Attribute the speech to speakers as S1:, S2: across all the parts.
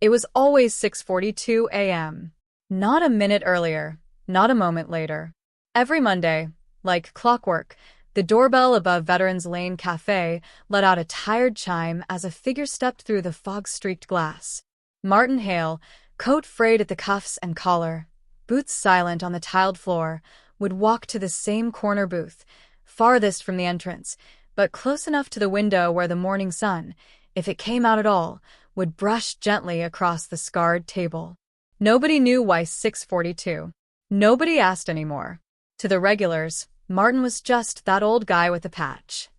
S1: It was always 6:42 a.m. Not a minute earlier, not a moment later. Every Monday, like clockwork, the doorbell above Veterans Lane Cafe let out a tired chime as a figure stepped through the fog-streaked glass. Martin Hale, coat frayed at the cuffs and collar, boots silent on the tiled floor, would walk to the same corner booth, farthest from the entrance, but close enough to the window where the morning sun, if it came out at all, would brush gently across the scarred table. Nobody knew why 6:42. Nobody asked anymore. To the regulars, Martin was just that old guy with a patch.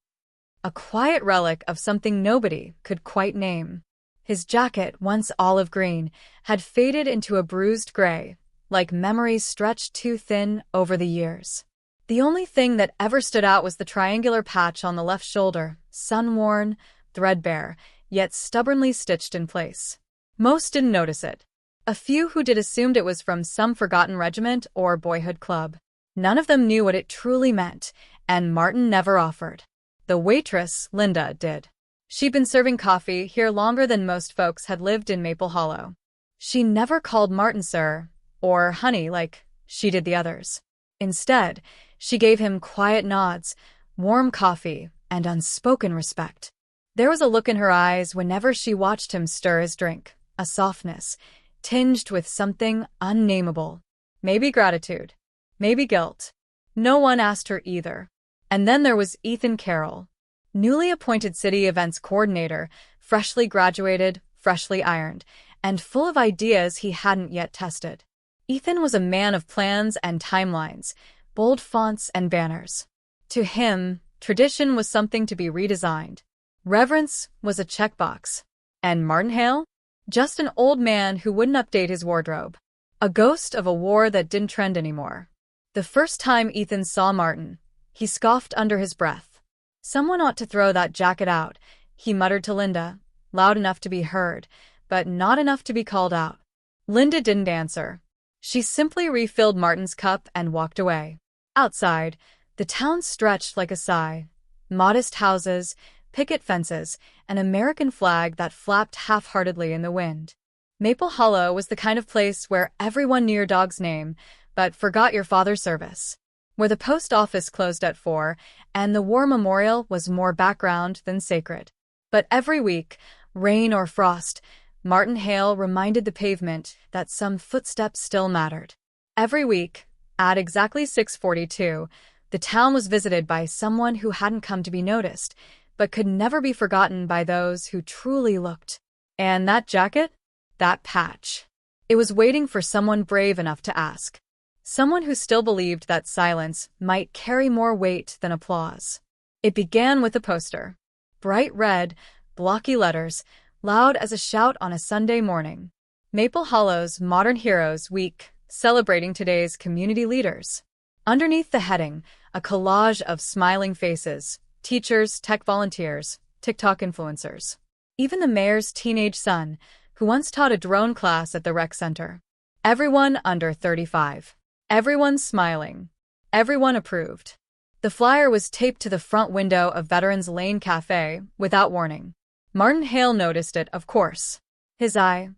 S1: A quiet relic of something nobody could quite name. His jacket, once olive green, had faded into a bruised gray, like memories stretched too thin over the years. The only thing that ever stood out was the triangular patch on the left shoulder, sun-worn, threadbare, yet stubbornly stitched in place. Most didn't notice it. A few who did assumed it was from some forgotten regiment or boyhood club. None of them knew what it truly meant, and Martin never offered. The waitress, Linda, did. She'd been serving coffee here longer than most folks had lived in Maple Hollow. She never called Martin sir, or honey like she did the others. Instead, she gave him quiet nods, warm coffee, and unspoken respect. There was a look in her eyes whenever she watched him stir his drink, a softness, tinged with something unnameable. Maybe gratitude. Maybe guilt. No one asked her either. And then there was Ethan Carroll, newly appointed city events coordinator, freshly graduated, freshly ironed, and full of ideas he hadn't yet tested. Ethan was a man of plans and timelines, bold fonts and banners. To him, tradition was something to be redesigned. Reverence was a checkbox. And Martin Hale? Just an old man who wouldn't update his wardrobe. A ghost of a war that didn't trend anymore. The first time Ethan saw Martin, he scoffed under his breath. Someone ought to throw that jacket out, he muttered to Linda, loud enough to be heard, but not enough to be called out. Linda didn't answer. She simply refilled Martin's cup and walked away. Outside, the town stretched like a sigh. Modest houses, picket fences, an American flag that flapped half-heartedly in the wind. Maple Hollow was the kind of place where everyone knew your dog's name, but forgot your father's service. Where the post office closed at 4, and the war memorial was more background than sacred. But every week, rain or frost, Martin Hale reminded the pavement that some footsteps still mattered. Every week, at exactly 6:42, the town was visited by someone who hadn't come to be noticed, but could never be forgotten by those who truly looked. And that jacket? That patch. It was waiting for someone brave enough to ask. Someone who still believed that silence might carry more weight than applause. It began with a poster. Bright red, blocky letters, loud as a shout on a Sunday morning. Maple Hollow's Modern Heroes Week, celebrating today's community leaders. Underneath the heading, a collage of smiling faces, teachers, tech volunteers, TikTok influencers. Even the mayor's teenage son, who once taught a drone class at the rec center. Everyone under 35. Everyone smiling. Everyone approved. The flyer was taped to the front window of Veterans Lane Cafe without warning. Martin Hale noticed it, of course. His eye,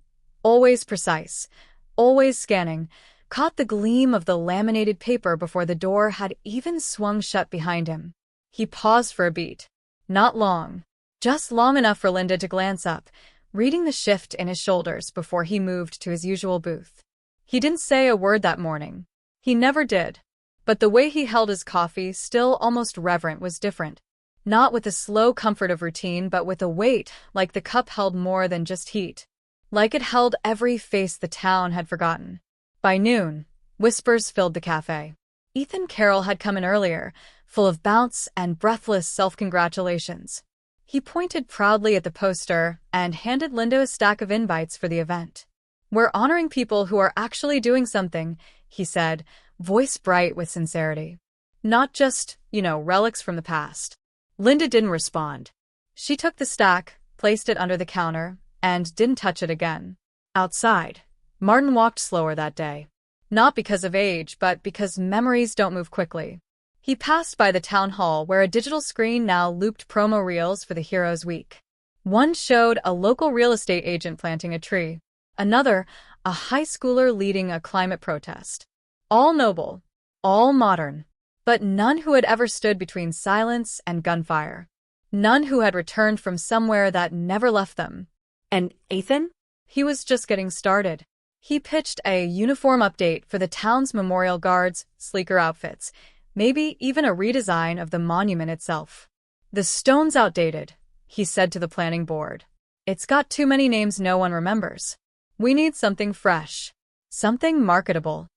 S1: always precise, always scanning, caught the gleam of the laminated paper before the door had even swung shut behind him. He paused for a beat. Not long. Just long enough for Linda to glance up, reading the shift in his shoulders before he moved to his usual booth. He didn't say a word that morning. He never did. But the way he held his coffee, still almost reverent, was different. Not with the slow comfort of routine, but with a weight, like the cup held more than just heat. Like it held every face the town had forgotten. By noon, whispers filled the cafe. Ethan Carroll had come in earlier, full of bounce and breathless self-congratulations. He pointed proudly at the poster and handed Linda a stack of invites for the event. "We're honoring people who are actually doing something," he said, voice bright with sincerity. "Not just, relics from the past." Linda didn't respond. She took the stack, placed it under the counter, and didn't touch it again. Outside, Martin walked slower that day. Not because of age, but because memories don't move quickly. He passed by the town hall where a digital screen now looped promo reels for the Heroes Week. One showed a local real estate agent planting a tree. Another, a high schooler leading a climate protest. All noble, all modern, but none who had ever stood between silence and gunfire. None who had returned from somewhere that never left them. And Ethan? He was just getting started. He pitched a uniform update for the town's memorial guards, sleeker outfits, maybe even a redesign of the monument itself. The stone's outdated, he said to the planning board. It's got too many names no one remembers. We need something fresh. Something marketable.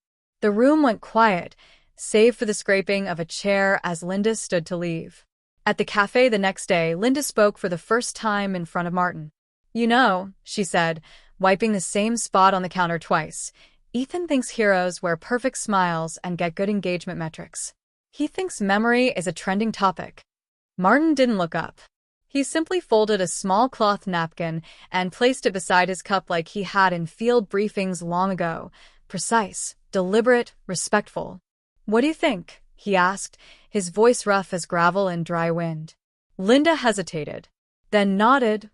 S1: The room went quiet, save for the scraping of a chair as Linda stood to leave. At the cafe the next day, Linda spoke for the first time in front of Martin. You know, she said, wiping the same spot on the counter twice, Ethan thinks heroes wear perfect smiles and get good engagement metrics. He thinks memory is a trending topic. Martin didn't look up. He simply folded a small cloth napkin and placed it beside his cup like he had in field briefings long ago. Precise, deliberate, respectful. What do you think? He asked, his voice rough as gravel in dry wind. Linda hesitated, then nodded,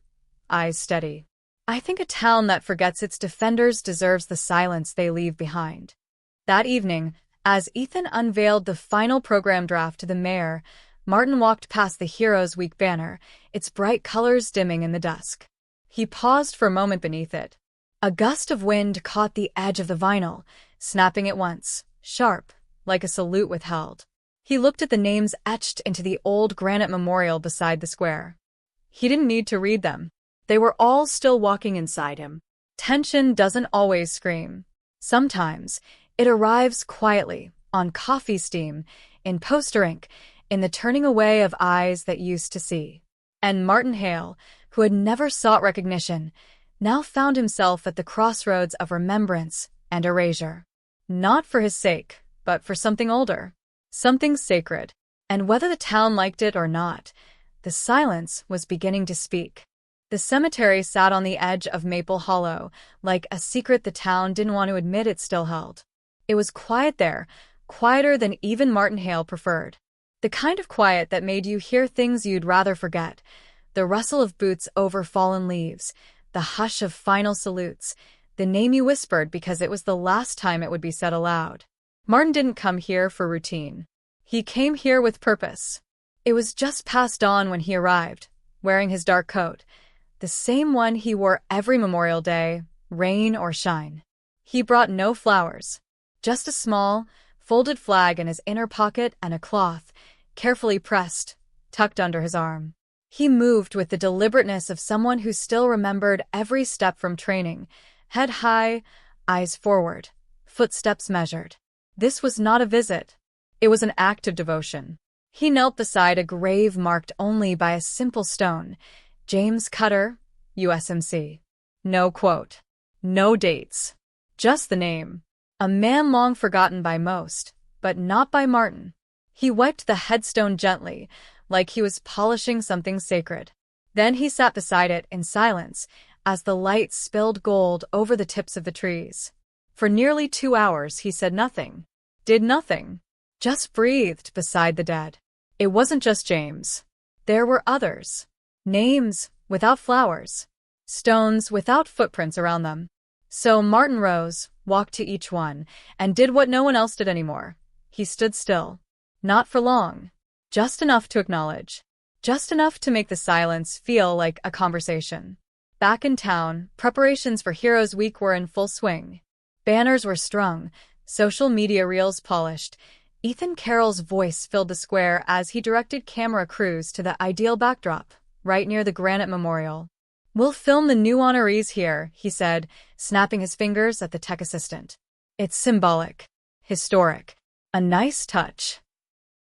S1: eyes steady. I think a town that forgets its defenders deserves the silence they leave behind. That evening, as Ethan unveiled the final program draft to the mayor, Martin walked past the Heroes Week banner, its bright colors dimming in the dusk. He paused for a moment beneath it. A gust of wind caught the edge of the vinyl, snapping it once, sharp, like a salute withheld. He looked at the names etched into the old granite memorial beside the square. He didn't need to read them. They were all still walking inside him. Tension doesn't always scream. Sometimes it arrives quietly, on coffee steam, in poster ink, in the turning away of eyes that used to see. And Martin Hale, who had never sought recognition, now found himself at the crossroads of remembrance and erasure. Not for his sake, but for something older, something sacred. And whether the town liked it or not, the silence was beginning to speak. The cemetery sat on the edge of Maple Hollow, like a secret the town didn't want to admit it still held. It was quiet there, quieter than even Martin Hale preferred. The kind of quiet that made you hear things you'd rather forget. The rustle of boots over fallen leaves, the hush of final salutes, the name you whispered because it was the last time it would be said aloud. Martin didn't come here for routine. He came here with purpose. It was just past dawn when he arrived, wearing his dark coat, the same one he wore every Memorial Day, rain or shine. He brought no flowers, just a small, folded flag in his inner pocket and a cloth, carefully pressed, tucked under his arm. He moved with the deliberateness of someone who still remembered every step from training, head high, eyes forward, footsteps measured. This was not a visit. It was an act of devotion. He knelt beside a grave marked only by a simple stone, James Cutter, USMC. No quote. No dates. Just the name. A man long forgotten by most, but not by Martin. He wiped the headstone gently, like he was polishing something sacred. Then he sat beside it in silence, as the light spilled gold over the tips of the trees. For nearly 2 hours he said nothing, did nothing, just breathed beside the dead. It wasn't just James. There were others. Names without flowers. Stones without footprints around them. So Martin rose, walked to each one, and did what no one else did anymore. He stood still. Not for long. Just enough to acknowledge. Just enough to make the silence feel like a conversation. Back in town, preparations for Heroes Week were in full swing. Banners were strung, social media reels polished. Ethan Carroll's voice filled the square as he directed camera crews to the ideal backdrop, right near the granite memorial. We'll film the new honorees here, he said, snapping his fingers at the tech assistant. It's symbolic. Historic. A nice touch.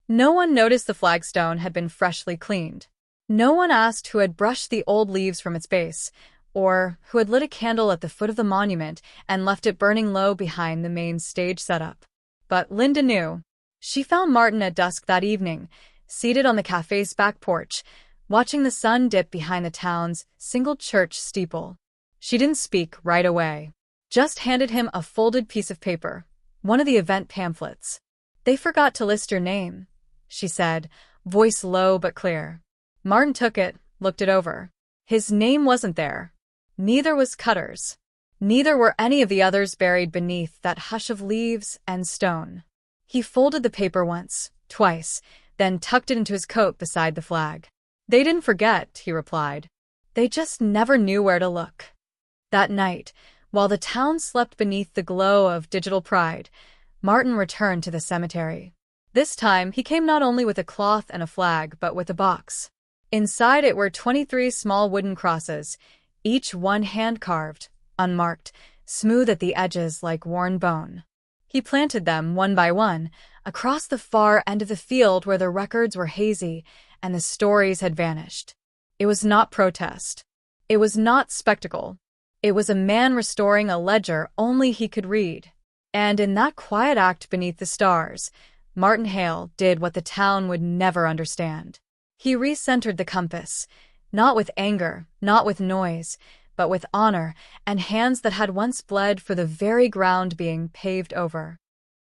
S1: No one noticed the flagstone had been freshly cleaned. No one asked who had brushed the old leaves from its base, or who had lit a candle at the foot of the monument and left it burning low behind the main stage setup. But Linda knew. She found Martin at dusk that evening, seated on the cafe's back porch, watching the sun dip behind the town's single church steeple. She didn't speak right away, just handed him a folded piece of paper, one of the event pamphlets. They forgot to list your name, she said, voice low but clear. Martin took it, looked it over. His name wasn't there. Neither was Cutter's. Neither were any of the others buried beneath that hush of leaves and stone. He folded the paper once, twice, then tucked it into his coat beside the flag. They didn't forget, he replied. They just never knew where to look. That night, while the town slept beneath the glow of digital pride, Martin returned to the cemetery. This time, he came not only with a cloth and a flag, but with a box. Inside it were 23 small wooden crosses, each one hand-carved, unmarked, smooth at the edges like worn bone. He planted them, one by one, across the far end of the field where the records were hazy and the stories had vanished. It was not protest. It was not spectacle. It was a man restoring a ledger only he could read. And in that quiet act beneath the stars, Martin Hale did what the town would never understand. He recentered the compass, not with anger, not with noise, but with honor and hands that had once bled for the very ground being paved over.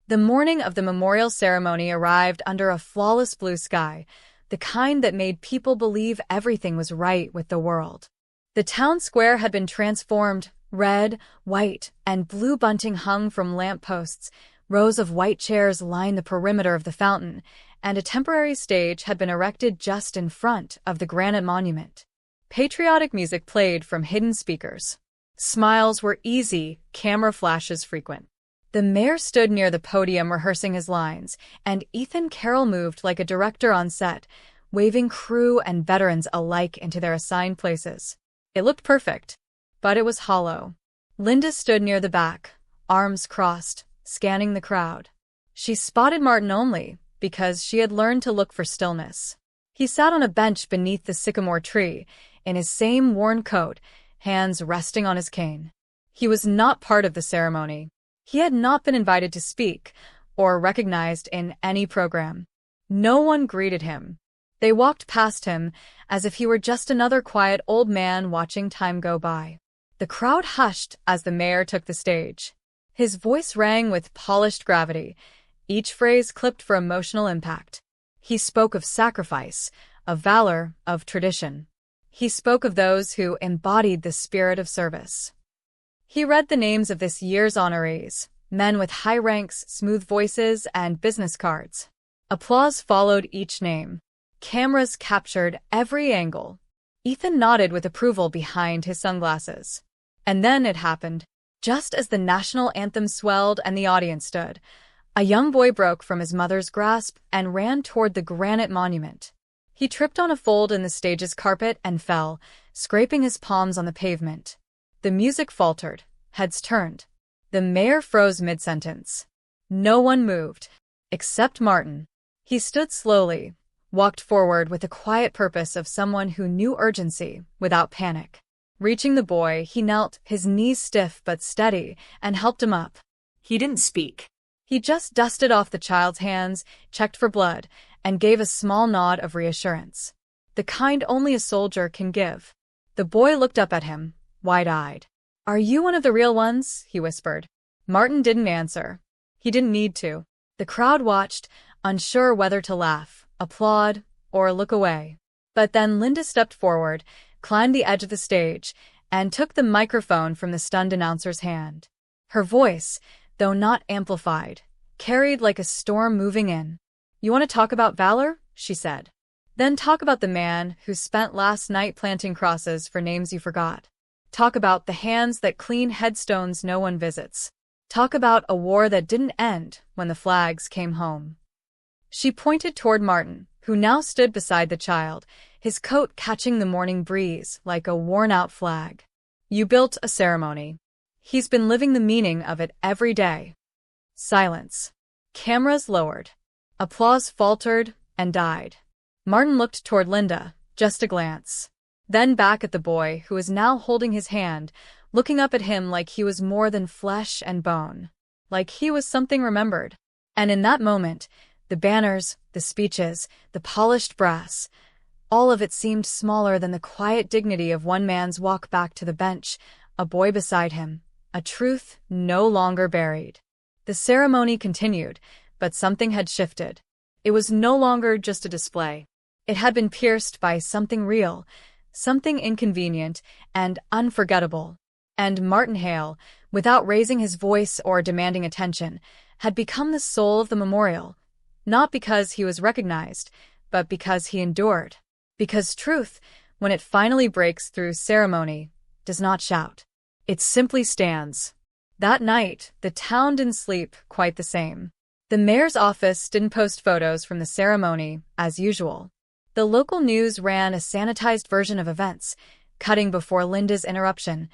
S1: The morning of the memorial ceremony arrived under a flawless blue sky, the kind that made people believe everything was right with the world. The town square had been transformed. Red, white, and blue bunting hung from lampposts, rows of white chairs lined the perimeter of the fountain, and a temporary stage had been erected just in front of the granite monument. Patriotic music played from hidden speakers. Smiles were easy, camera flashes frequent. The mayor stood near the podium rehearsing his lines, and Ethan Carroll moved like a director on set, waving crew and veterans alike into their assigned places. It looked perfect, but it was hollow. Linda stood near the back, arms crossed, scanning the crowd. She spotted Martin only because she had learned to look for stillness. He sat on a bench beneath the sycamore tree, in his same worn coat, hands resting on his cane. He was not part of the ceremony. He had not been invited to speak or recognized in any program. No one greeted him. They walked past him as if he were just another quiet old man watching time go by. The crowd hushed as the mayor took the stage. His voice rang with polished gravity, each phrase clipped for emotional impact. He spoke of sacrifice, of valor, of tradition. He spoke of those who embodied the spirit of service. He read the names of this year's honorees, men with high ranks, smooth voices, and business cards. Applause followed each name. Cameras captured every angle. Ethan nodded with approval behind his sunglasses. And then it happened. Just as the national anthem swelled and the audience stood, a young boy broke from his mother's grasp and ran toward the granite monument. He tripped on a fold in the stage's carpet and fell, scraping his palms on the pavement. The music faltered, heads turned. The mayor froze mid-sentence. No one moved, except Martin. He stood slowly, walked forward with the quiet purpose of someone who knew urgency without panic. Reaching the boy, he knelt, his knees stiff but steady, and helped him up. He didn't speak. He just dusted off the child's hands, checked for blood, and gave a small nod of reassurance. The kind only a soldier can give. The boy looked up at him, wide-eyed. "Are you one of the real ones?" he whispered. Martin didn't answer. He didn't need to. The crowd watched, unsure whether to laugh, applaud, or look away. But then Linda stepped forward, climbed the edge of the stage, and took the microphone from the stunned announcer's hand. Her voice, though not amplified, carried like a storm moving in. "You want to talk about valor?" she said. "Then talk about the man who spent last night planting crosses for names you forgot. Talk about the hands that clean headstones no one visits. Talk about a war that didn't end when the flags came home." She pointed toward Martin, who now stood beside the child, his coat catching the morning breeze like a worn-out flag. "You built a ceremony. He's been living the meaning of it every day." Silence. Cameras lowered. Applause faltered and died. Martin looked toward Linda, just a glance. Then back at the boy who was now holding his hand, looking up at him like he was more than flesh and bone. Like he was something remembered. And in that moment, the banners, the speeches, the polished brass, all of it seemed smaller than the quiet dignity of one man's walk back to the bench, a boy beside him, a truth no longer buried. The ceremony continued, but something had shifted. It was no longer just a display. It had been pierced by something real, something inconvenient and unforgettable. And Martin Hale, without raising his voice or demanding attention, had become the soul of the memorial, not because he was recognized, but because he endured. Because truth, when it finally breaks through ceremony, does not shout. It simply stands. That night, the town didn't sleep quite the same. The mayor's office didn't post photos from the ceremony, as usual. The local news ran a sanitized version of events, cutting before Linda's interruption,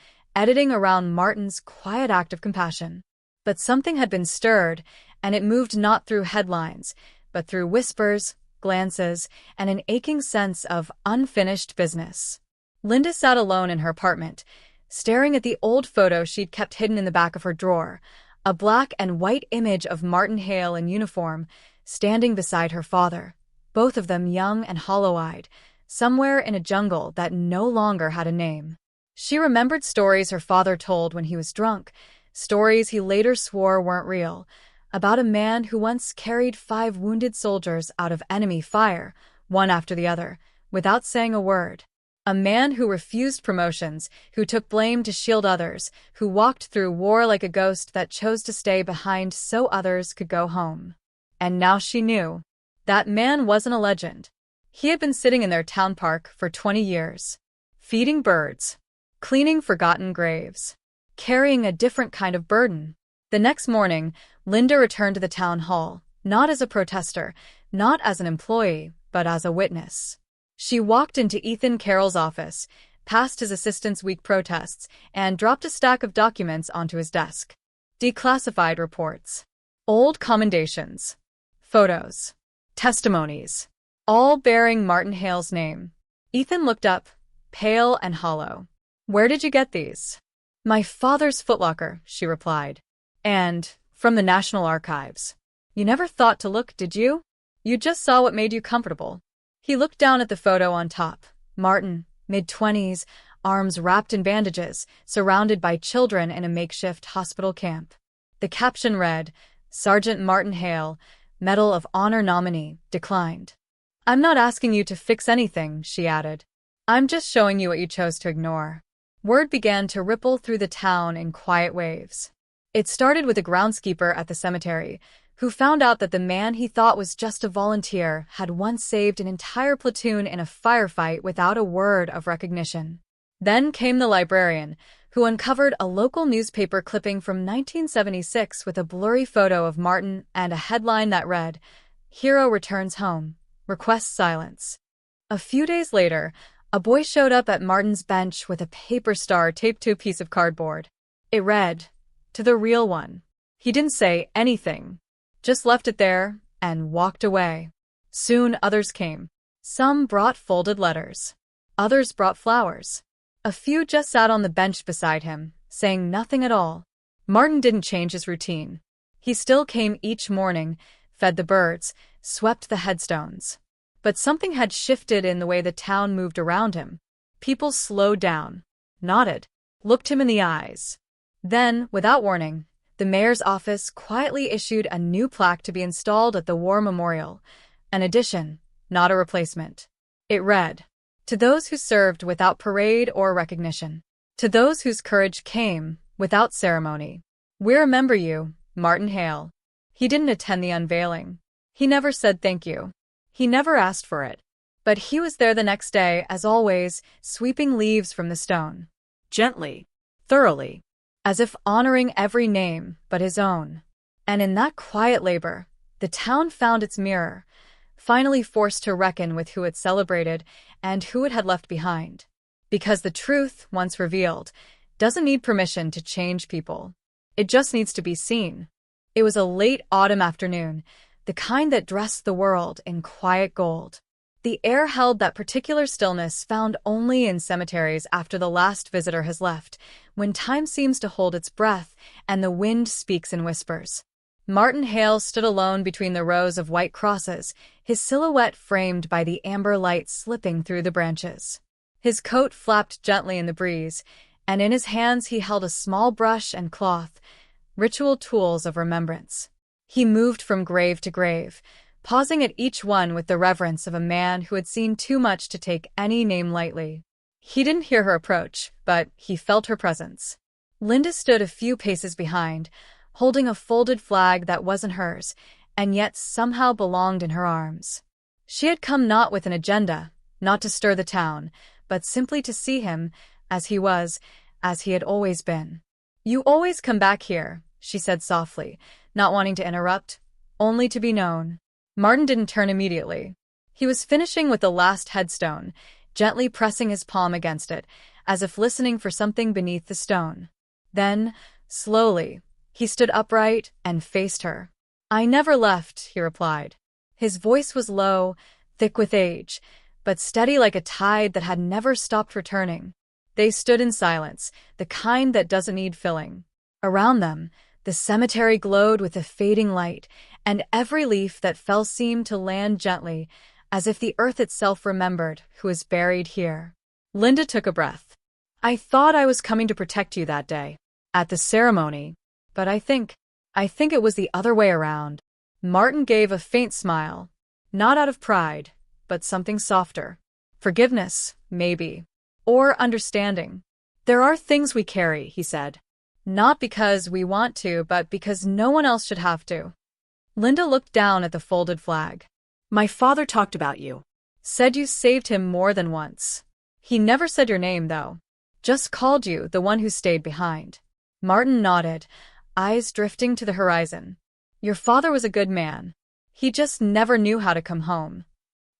S1: editing around Martin's quiet act of compassion. But something had been stirred, and it moved not through headlines, but through whispers, glances, and an aching sense of unfinished business. Linda sat alone in her apartment, staring at the old photo she'd kept hidden in the back of her drawer, a black and white image of Martin Hale in uniform, standing beside her father, both of them young and hollow-eyed, somewhere in a jungle that no longer had a name. She remembered stories her father told when he was drunk, stories he later swore weren't real, about a man who once carried 5 wounded soldiers out of enemy fire, one after the other, without saying a word. A man who refused promotions, who took blame to shield others, who walked through war like a ghost that chose to stay behind so others could go home. And now she knew. That man wasn't a legend. He had been sitting in their town park for 20 years, feeding birds, cleaning forgotten graves, carrying a different kind of burden. The next morning, Linda returned to the town hall, not as a protester, not as an employee, but as a witness. She walked into Ethan Carroll's office, past his assistant's weak protests, and dropped a stack of documents onto his desk. Declassified reports, old commendations, photos, testimonies, all bearing Martin Hale's name. Ethan looked up, pale and hollow. "Where did you get these?" "My father's footlocker," she replied. "And from the National Archives." "You never thought to look, did you? You just saw what made you comfortable." He looked down at the photo on top. Martin, mid-20s, arms wrapped in bandages, surrounded by children in a makeshift hospital camp. The caption read, "Sergeant Martin Hale, Medal of Honor nominee, declined." "I'm not asking you to fix anything," she added. "I'm just showing you what you chose to ignore." Word began to ripple through the town in quiet waves. It started with a groundskeeper at the cemetery, who found out that the man he thought was just a volunteer had once saved an entire platoon in a firefight without a word of recognition. Then came the librarian, who uncovered a local newspaper clipping from 1976 with a blurry photo of Martin and a headline that read, "Hero returns home, requests silence." A few days later, a boy showed up at Martin's bench with a paper star taped to a piece of cardboard. It read, "To the real one." He didn't say anything, just left it there and walked away. Soon others came. Some brought folded letters. Others brought flowers. A few just sat on the bench beside him, saying nothing at all. Martin didn't change his routine. He still came each morning, fed the birds, swept the headstones. But something had shifted in the way the town moved around him. People slowed down, nodded, looked him in the eyes. Then, without warning, the mayor's office quietly issued a new plaque to be installed at the War Memorial, an addition, not a replacement. It read, "To those who served without parade or recognition, to those whose courage came without ceremony, we remember you, Martin Hale." He didn't attend the unveiling. He never said thank you. He never asked for it. But he was there the next day, as always, sweeping leaves from the stone. Gently, thoroughly, as if honoring every name but his own. And in that quiet labor, the town found its mirror, finally forced to reckon with who it celebrated and who it had left behind. Because the truth, once revealed, doesn't need permission to change people. It just needs to be seen. It was a late autumn afternoon, the kind that dressed the world in quiet gold. The air held that particular stillness found only in cemeteries after the last visitor has left, when time seems to hold its breath and the wind speaks in whispers. Martin Hale stood alone between the rows of white crosses, his silhouette framed by the amber light slipping through the branches. His coat flapped gently in the breeze, and in his hands he held a small brush and cloth, ritual tools of remembrance. He moved from grave to grave, pausing at each one with the reverence of a man who had seen too much to take any name lightly. He didn't hear her approach, but he felt her presence. Linda stood a few paces behind, holding a folded flag that wasn't hers, and yet somehow belonged in her arms. She had come not with an agenda, not to stir the town, but simply to see him, as he was, as he had always been. "You always come back here," she said softly, not wanting to interrupt, only to be known. Martin didn't turn immediately. He was finishing with the last headstone, gently pressing his palm against it, as if listening for something beneath the stone. Then, slowly, he stood upright and faced her. "I never left," he replied. His voice was low, thick with age, but steady like a tide that had never stopped returning. They stood in silence, the kind that doesn't need filling. Around them, the cemetery glowed with a fading light, and every leaf that fell seemed to land gently, as if the earth itself remembered who was buried here. Linda took a breath. "I thought I was coming to protect you that day, at the ceremony, but I think it was the other way around." Martin gave a faint smile, not out of pride, but something softer. "Forgiveness, maybe. Or understanding. There are things we carry," he said. "Not because we want to, but because no one else should have to." Linda looked down at the folded flag. "My father talked about you. Said you saved him more than once. He never said your name, though. Just called you the one who stayed behind." Martin nodded, eyes drifting to the horizon. "Your father was a good man. He just never knew how to come home."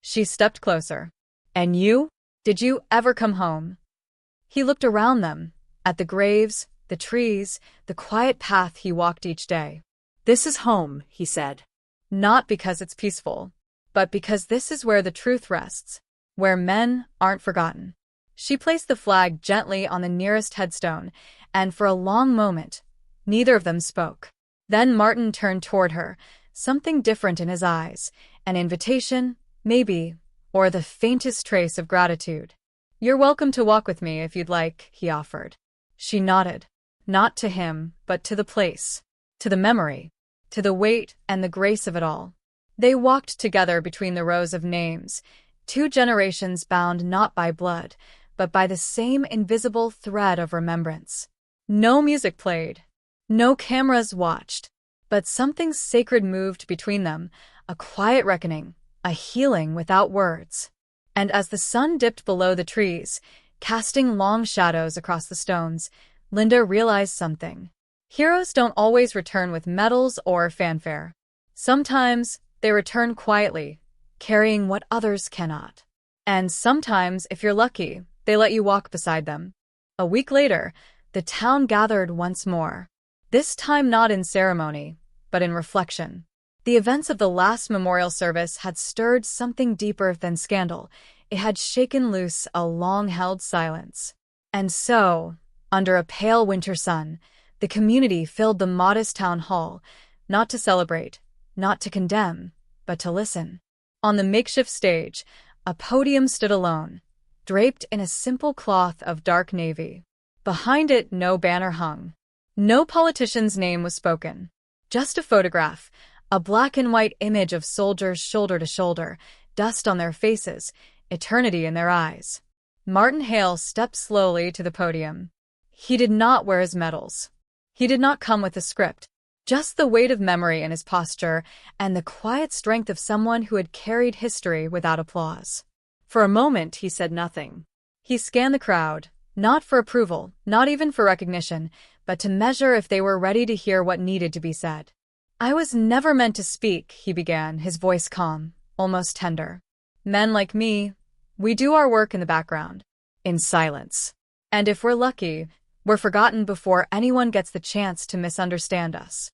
S1: She stepped closer. "And you? Did you ever come home?" He looked around them, at the graves, the trees, the quiet path he walked each day. "This is home," he said. "Not because it's peaceful, but because this is where the truth rests, where men aren't forgotten." She placed the flag gently on the nearest headstone, and for a long moment, neither of them spoke. Then Martin turned toward her, something different in his eyes, an invitation, maybe, or the faintest trace of gratitude. "You're welcome to walk with me if you'd like," he offered. She nodded, not to him, but to the place, to the memory, to the weight and the grace of it all. They walked together between the rows of names, two generations bound not by blood, but by the same invisible thread of remembrance. No music played, no cameras watched, but something sacred moved between them, a quiet reckoning, a healing without words. And as the sun dipped below the trees, casting long shadows across the stones, Linda realized something. Heroes don't always return with medals or fanfare. Sometimes they return quietly, carrying what others cannot. And sometimes, if you're lucky, they let you walk beside them. A week later, the town gathered once more. This time not in ceremony, but in reflection. The events of the last memorial service had stirred something deeper than scandal. It had shaken loose a long-held silence. And so, under a pale winter sun, the community filled the modest town hall, not to celebrate, not to condemn, but to listen. On the makeshift stage, a podium stood alone, draped in a simple cloth of dark navy. Behind it, no banner hung. No politician's name was spoken. Just a photograph, a black and white image of soldiers shoulder to shoulder, dust on their faces, eternity in their eyes. Martin Hale stepped slowly to the podium. He did not wear his medals. He did not come with a script, just the weight of memory in his posture and the quiet strength of someone who had carried history without applause. For a moment, he said nothing. He scanned the crowd, not for approval, not even for recognition, but to measure if they were ready to hear what needed to be said. "I was never meant to speak," he began, his voice calm, almost tender. "Men like me, we do our work in the background, in silence. And if we're lucky, we're forgotten before anyone gets the chance to misunderstand us."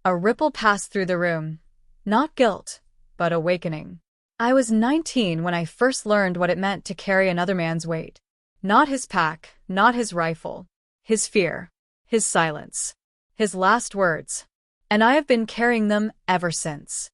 S1: A ripple passed through the room. Not guilt, but awakening. "I was 19 when I first learned what it meant to carry another man's weight. Not his pack, not his rifle. His fear. His silence. His last words. And I have been carrying them ever since."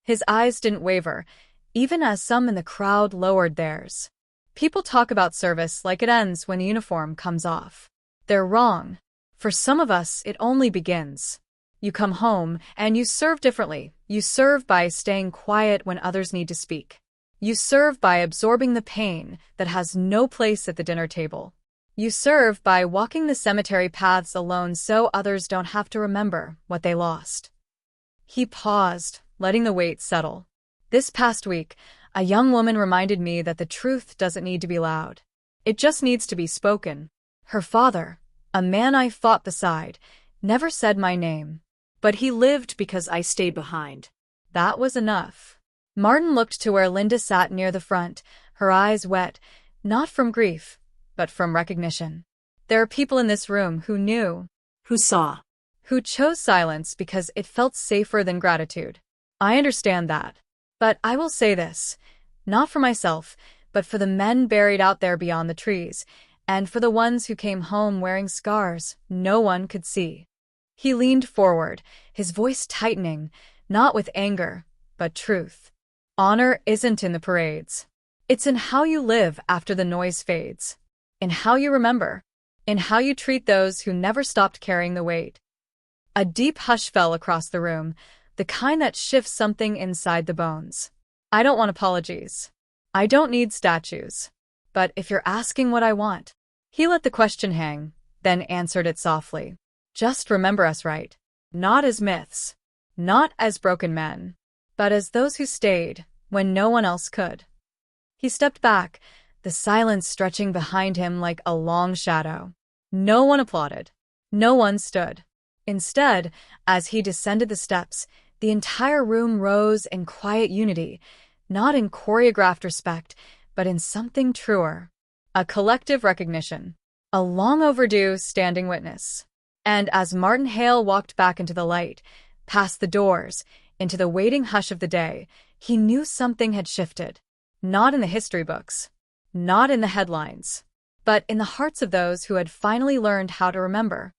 S1: His eyes didn't waver, even as some in the crowd lowered theirs. "People talk about service like it ends when the uniform comes off. They're wrong. For some of us, it only begins. You come home, and you serve differently. You serve by staying quiet when others need to speak. You serve by absorbing the pain that has no place at the dinner table. You serve by walking the cemetery paths alone so others don't have to remember what they lost. He paused, letting the weight settle. This past week, a young woman reminded me that the truth doesn't need to be loud. It just needs to be spoken. Her father, a man I fought beside, never said my name. But he lived because I stayed behind. That was enough. Martin looked to where Linda sat near the front, her eyes wet, not from grief, but from recognition. There are people in this room who knew,
S2: Who saw?
S1: who chose silence because it felt safer than gratitude. I understand that. But I will say this, not for myself, but for the men buried out there beyond the trees, and for the ones who came home wearing scars no one could see. He leaned forward, his voice tightening, not with anger, but truth. Honor isn't in the parades. It's in how you live after the noise fades. In how you remember. In how you treat those who never stopped carrying the weight. A deep hush fell across the room, the kind that shifts something inside the bones. I don't want apologies. I don't need statues. But if you're asking what I want. He let the question hang, then answered it softly. Just remember us right. Not as myths. Not as broken men. But as those who stayed when no one else could. He stepped back, the silence stretching behind him like a long shadow. No one applauded. No one stood. Instead, as he descended the steps, the entire room rose in quiet unity, not in choreographed respect, but in something truer. A collective recognition. A long overdue standing witness. And as Martin Hale walked back into the light, past the doors, into the waiting hush of the day, he knew something had shifted. Not in the history books. Not in the headlines. But in the hearts of those who had finally learned how to remember.